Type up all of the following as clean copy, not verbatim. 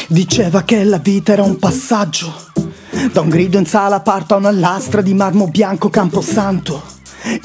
Diceva che la vita era un passaggio, da un grido in sala parta una lastra di marmo bianco camposanto.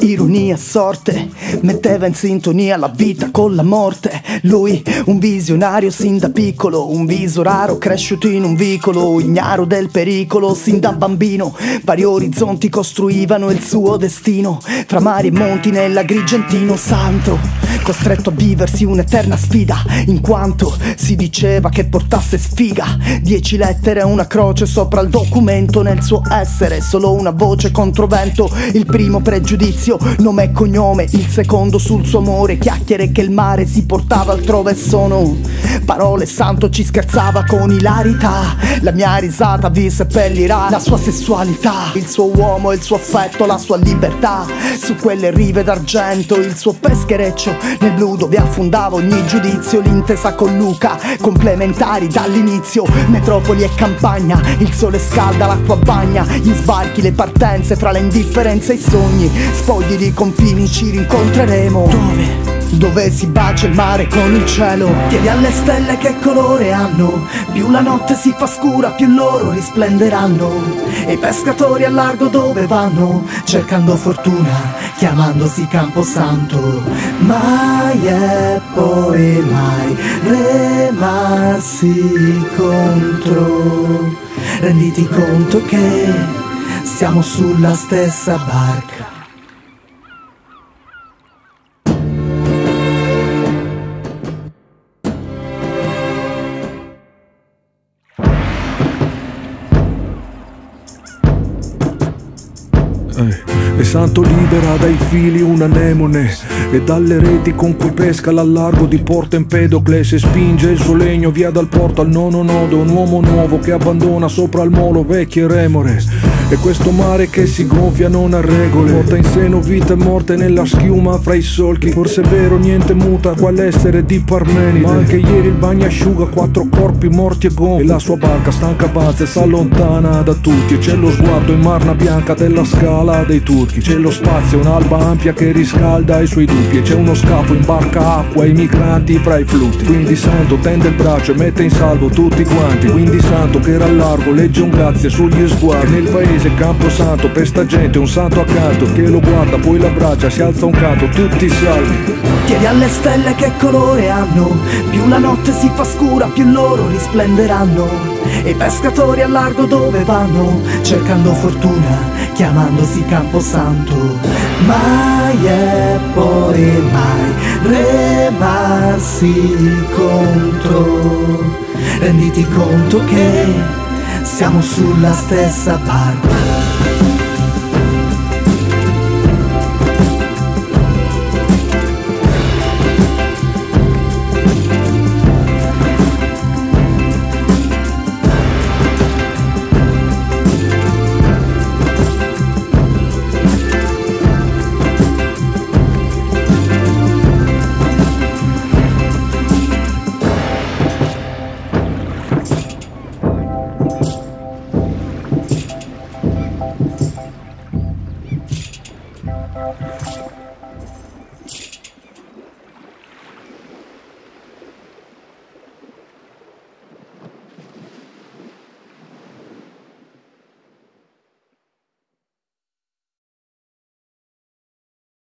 Ironia a sorte, metteva in sintonia la vita con la morte. Lui, un visionario sin da piccolo, un viso raro cresciuto in un vicolo, ignaro del pericolo sin da bambino. Vari orizzonti costruivano il suo destino, fra mari e monti nell'Agrigentino santo, costretto a viversi un'eterna sfida, in quanto si diceva che portasse sfiga. 10 lettere e una croce sopra il documento, nel suo essere solo una voce controvento. Il primo pregiudizio, nome e cognome, il secondo sul suo amore, chiacchiere che il mare si portava altrove. Sono parole, santo ci scherzava con ilarità, la mia risata vi seppellirà la sua sessualità, il suo uomo, il suo affetto, la sua libertà. Su quelle rive d'argento il suo peschereccio, nel blu dove affondava ogni giudizio. L'intesa con Luca, complementari dall'inizio, metropoli e campagna, il sole scalda, l'acqua bagna, gli sbarchi, le partenze, fra le indifferenze e i sogni, spogli di confini ci rincontreremo. Dove si bacia il mare con il cielo. Chiedi alle stelle che colore hanno, più la notte si fa scura più loro risplenderanno. E i pescatori al largo dove vanno, cercando fortuna, chiamandosi Camposanto. Mai e poi mai remarsi contro. Renditi conto che siamo sulla stessa barca. E Santo libera dai fili un anemone e dalle reti con cui pesca al largo di Porto Empedocle. Se spinge il suo legno via dal porto al nono nodo, un uomo nuovo che abbandona sopra il molo vecchie remore. E questo mare che si gonfia non ha regole, porta in seno vita e morte nella schiuma fra i solchi. Forse è vero, niente muta qual essere di Parmenide, ma anche ieri il bagnasciuga, 4 corpi morti e gonfi. E la sua barca stanca avanza e s'allontana da tutti. E c'è lo sguardo in marna bianca della scala dei turchi. C'è lo spazio, un'alba ampia che riscalda i suoi dubbi. E c'è uno scafo in barca acqua e i migranti fra i flutti. Quindi Santo tende il braccio e mette in salvo tutti quanti. Quindi Santo che era al largo legge un grazie sugli sguardi. Nel paese Camposanto per sta gente un santo accanto che lo guarda, poi l'abbraccia, si alza un canto, tutti salvi. Chiedi alle stelle che colore hanno, più la notte si fa scura più loro risplenderanno. E i pescatori al largo dove vanno, cercando fortuna, chiamandosi Camposanto. Mai e poi mai remarsi contro. Renditi conto che siamo sulla stessa barca.